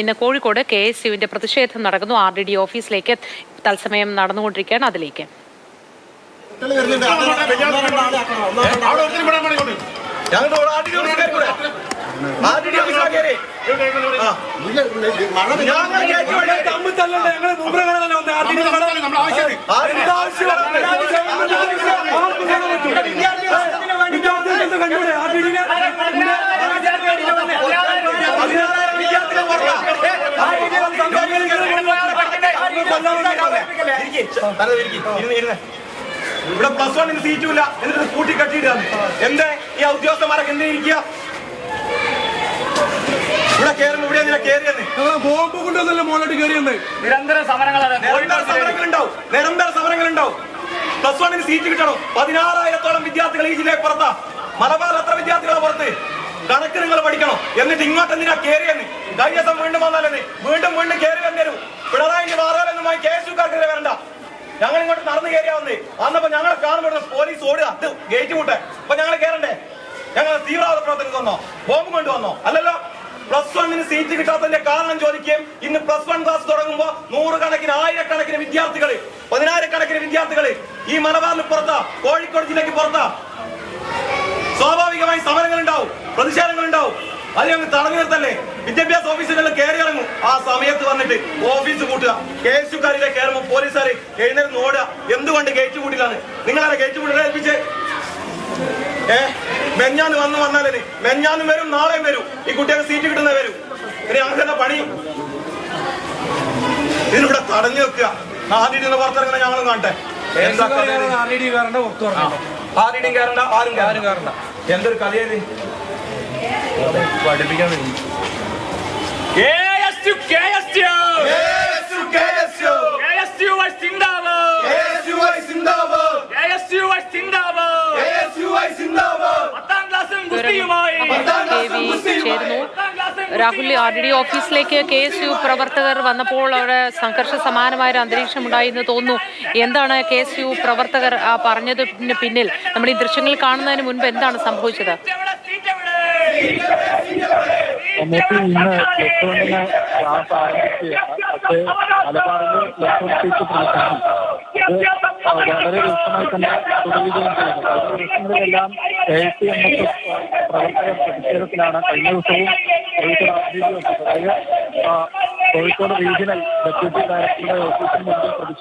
ഇന്ന് കോഴിക്കോട് KSUവിന്റെ പ്രതിഷേധം നടക്കുന്നു. RDD ഓഫീസിലേക്ക് തത്സമയം നടന്നുകൊണ്ടിരിക്കുകയാണ്. അതിലേക്ക് ഇവിടെ +1 സീറ്റുമില്ല എന്നിട്ട് കൂട്ടി കെട്ടിയിട്ടാണ് എന്തേ ഈ ഉദ്യോഗസ്ഥന്മാരൊക്കെ എന്തേ ഇരിക്കുക? ഇവിടെ കയറുമ്പോ ഇവിടെ എന്തിനാ കയറിയെന്ന്? ബോംബ് കൊണ്ടൊന്നല്ല മോളോട്ട് കയറിയെന്ന്. നിരന്തര സമരങ്ങളുണ്ടാവും. +1 സീറ്റ് കിട്ടണം. 16,000-ഓളം വിദ്യാർത്ഥികൾ ഈ ജില്ലയിൽ പുറത്താ. മലബാറിൽ എത്ര വിദ്യാർത്ഥികളെ പുറത്ത്? കണക്ക് നിങ്ങൾ പഠിക്കണം. എന്നിട്ട് ഇങ്ങോട്ട് എന്തിനാ കയറിയെന്ന്? കഴിഞ്ഞ ദിവസം വീണ്ടും വന്നാലെന്ന് വീണ്ടും കയറി വന്നേരും. പിണറായി മാറാലെന്നുമായി KSUക്കാർക്കെതിരെ വരണ്ട. ഞങ്ങൾ ഇങ്ങോട്ട് നടന്നു കയറിയാ വന്നേ. അന്നപ്പോ ഞങ്ങളെ കാണുമ്പോൾ പോലീസ് ഓടുക, ഗേറ്റ് മുട്ടെ. അപ്പൊ ഞങ്ങൾ കയറണ്ടേ? ഞങ്ങൾ തീവ്രവാദ പ്രവർത്തനം വന്നോ? ബോംബ് കൊണ്ടുവന്നോ? അല്ലല്ലോ. +1 സീറ്റ് കിട്ടാത്തതിന്റെ കാരണം ചോദിക്കുകയും ഇന്ന് +1 ക്ലാസ് തുടങ്ങുമ്പോ 100-കണക്കിന് 1000-കണക്കിന് വിദ്യാർത്ഥികള് 10,000-കണക്കിന് വിദ്യാർത്ഥികള് ഈ മലബാറിന് പുറത്താ, കോഴിക്കോട് ജില്ലയ്ക്ക് പുറത്താ. സ്വാഭാവികമായി സമരങ്ങൾ ഉണ്ടാവും, പ്രതിഷേധങ്ങൾ ഉണ്ടാവും. അത് ഞങ്ങൾ തടഞ്ഞു നിർത്തല്ലേ? വിദ്യാഭ്യാസ ഓഫീസുകളിൽ കയറി ഇറങ്ങും. ആ സമയത്ത് വന്നിട്ട് ഓഫീസ് കൂട്ടുക. KSUക്കാരിലെ കയറുമ്പോൾ പോലീസുകാർ എഴുന്നേറ്റ് ഓടുക. എന്തുകൊണ്ട് ഗേറ്റ് കൂട്ടിലാണ്? നിങ്ങളാരെ ഗേറ്റ് കൂട്ടിൽ ഏൽപ്പിച്ച്? മെഞ്ഞാന്ന് വന്നാലേ മെഞ്ഞാന്നും വരും, നാളെയും വരും. ഈ കുട്ടികൾക്ക് സീറ്റ് കിട്ടുന്ന വരും. ഇനി ഞങ്ങൾക്ക് എന്താ പണി? ഇതിലൂടെ തടഞ്ഞു വെക്കുക. RDD പുറത്തിറങ്ങുന്ന ഞങ്ങളും കാണട്ടെ. ആരും കയറണ്ട. എന്തൊരു കഥയത് പഠിപ്പിക്കാൻ വേണ്ടി. രാഹുൽ, RDD ഓഫീസിലേക്ക് KSU പ്രവർത്തകർ വന്നപ്പോൾ അവിടെ സംഘർഷ സമാനമായ ഒരു അന്തരീക്ഷം ഉണ്ടായി എന്ന് തോന്നുന്നു. എന്താണ് KSU പ്രവർത്തകർ പറഞ്ഞതിന് പിന്നിൽ? നമ്മൾ ഈ ദൃശ്യങ്ങൾ കാണുന്നതിന് മുൻപ് എന്താണ് സംഭവിച്ചത്? നമുക്ക് ഇന്ന് +1 ക്ലാസ് ആരംഭിക്കുകയാണ്. പക്ഷേ മലബാറിൽ +1 സീറ്റ് പ്രതിഷേധം വളരെ രൂക്ഷമായി തന്നെ തുടരുകയും ചെയ്യുന്നു. കഴിഞ്ഞ ദിവസങ്ങളിലെല്ലാം KSU പ്രവർത്തകർ പ്രതിഷേധത്തിലാണ്. കഴിഞ്ഞ ദിവസവും കോഴിക്കോട് RDD ഓഫീസ്, അതായത് കോഴിക്കോട് റീജിയണൽ ഡെപ്യൂട്ടി ഡയറക്ടറുടെ ഓഫീസിന് മുന്നിൽ പ്രതിഷേധം